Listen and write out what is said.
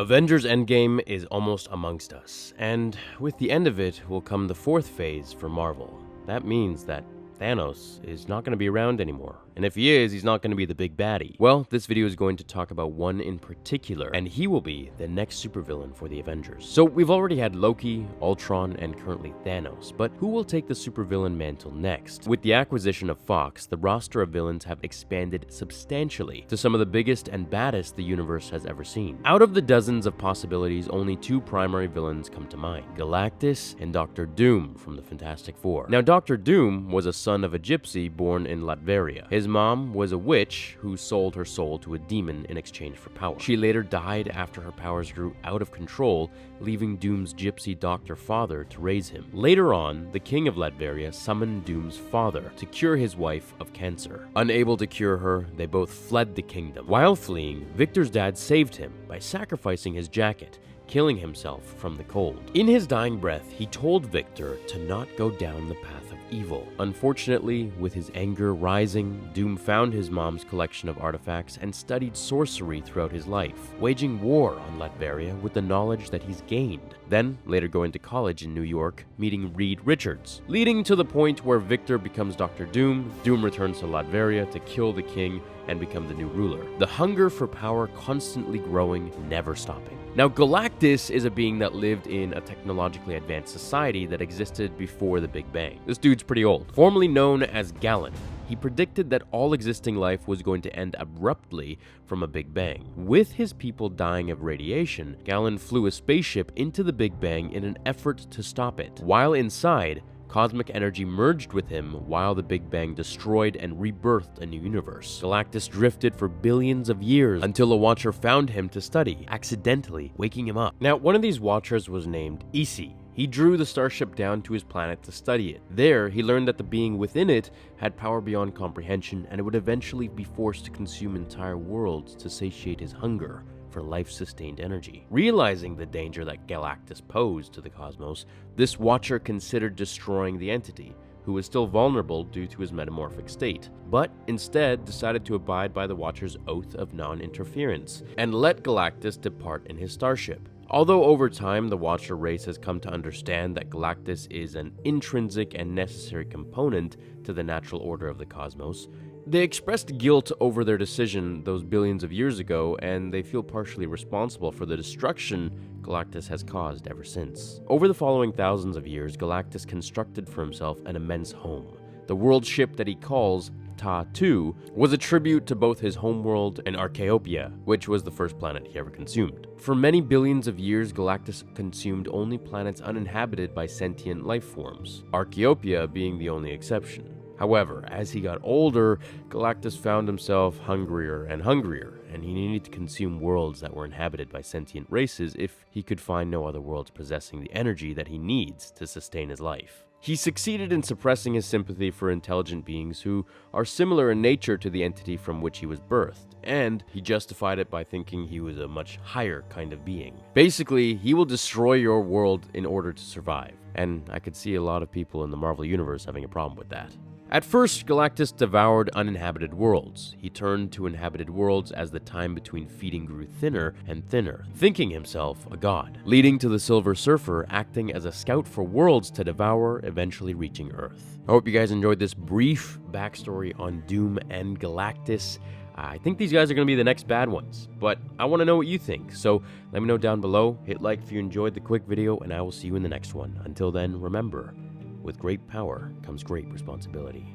Avengers Endgame is almost amongst us, and with the end of it will come the fourth phase for Marvel. That means that Thanos is not going to be around anymore. And if he is, he's not going to be the big baddie. Well, this video is going to talk about one in particular, and he will be the next supervillain for the Avengers. So we've already had Loki, Ultron, and currently Thanos, but who will take the supervillain mantle next? With the acquisition of Fox, the roster of villains have expanded substantially to some of the biggest and baddest the universe has ever seen. Out of the dozens of possibilities, only two primary villains come to mind: Galactus and Dr. Doom from the Fantastic Four. Now, Dr. Doom was a son of a gypsy born in Latveria. His mom was a witch who sold her soul to a demon in exchange for power. She later died after her powers grew out of control, leaving Doom's gypsy doctor father to raise him. Later on, the king of Latveria summoned Doom's father to cure his wife of cancer. Unable to cure her, they both fled the kingdom. While fleeing, Victor's dad saved him by sacrificing his jacket, killing himself from the cold. In his dying breath, he told Victor to not go down the path of evil. Unfortunately, with his anger rising, Doom found his mom's collection of artifacts and studied sorcery throughout his life, waging war on Latveria with the knowledge that he's gained. Then, later going to college in New York, meeting Reed Richards, leading to the point where Victor becomes Dr. Doom. Doom returns to Latveria to kill the king and become the new ruler. The hunger for power constantly growing, never stopping. Now, Galactus is a being that lived in a technologically advanced society that existed before the Big Bang. This dude's pretty old. Formerly known as Galen, he predicted that all existing life was going to end abruptly from a Big Bang. With his people dying of radiation, Galen flew a spaceship into the Big Bang in an effort to stop it. While inside, cosmic energy merged with him while the Big Bang destroyed and rebirthed a new universe. Galactus drifted for billions of years until a watcher found him to study, accidentally waking him up. Now, one of these watchers was named Isi. He drew the starship down to his planet to study it. There, he learned that the being within it had power beyond comprehension, and it would eventually be forced to consume entire worlds to satiate his hunger for life-sustained energy. Realizing the danger that Galactus posed to the cosmos, this watcher considered destroying the entity, who was still vulnerable due to his metamorphic state, but instead decided to abide by the watcher's oath of non-interference and let Galactus depart in his starship. Although over time, the Watcher race has come to understand that Galactus is an intrinsic and necessary component to the natural order of the cosmos, they expressed guilt over their decision those billions of years ago, and they feel partially responsible for the destruction Galactus has caused ever since. Over the following thousands of years, Galactus constructed for himself an immense home. The world ship that he calls Ta-2 was a tribute to both his homeworld and Archaeopia, which was the first planet he ever consumed. For many billions of years, Galactus consumed only planets uninhabited by sentient life forms, Archaeopia being the only exception. However, as he got older, Galactus found himself hungrier and hungrier, and he needed to consume worlds that were inhabited by sentient races if he could find no other worlds possessing the energy that he needs to sustain his life. He succeeded in suppressing his sympathy for intelligent beings who are similar in nature to the entity from which he was birthed, and he justified it by thinking he was a much higher kind of being. Basically, he will destroy your world in order to survive, and I could see a lot of people in the Marvel Universe having a problem with that. At first, Galactus devoured uninhabited worlds. He turned to inhabited worlds as the time between feeding grew thinner and thinner, thinking himself a god, leading to the Silver Surfer acting as a scout for worlds to devour, eventually reaching Earth. I hope you guys enjoyed this brief backstory on Doom and Galactus. I think these guys are going to be the next bad ones, but I want to know what you think, so let me know down below. Hit like if you enjoyed the quick video, and I will see you in the next one. Until then, remember, with great power comes great responsibility.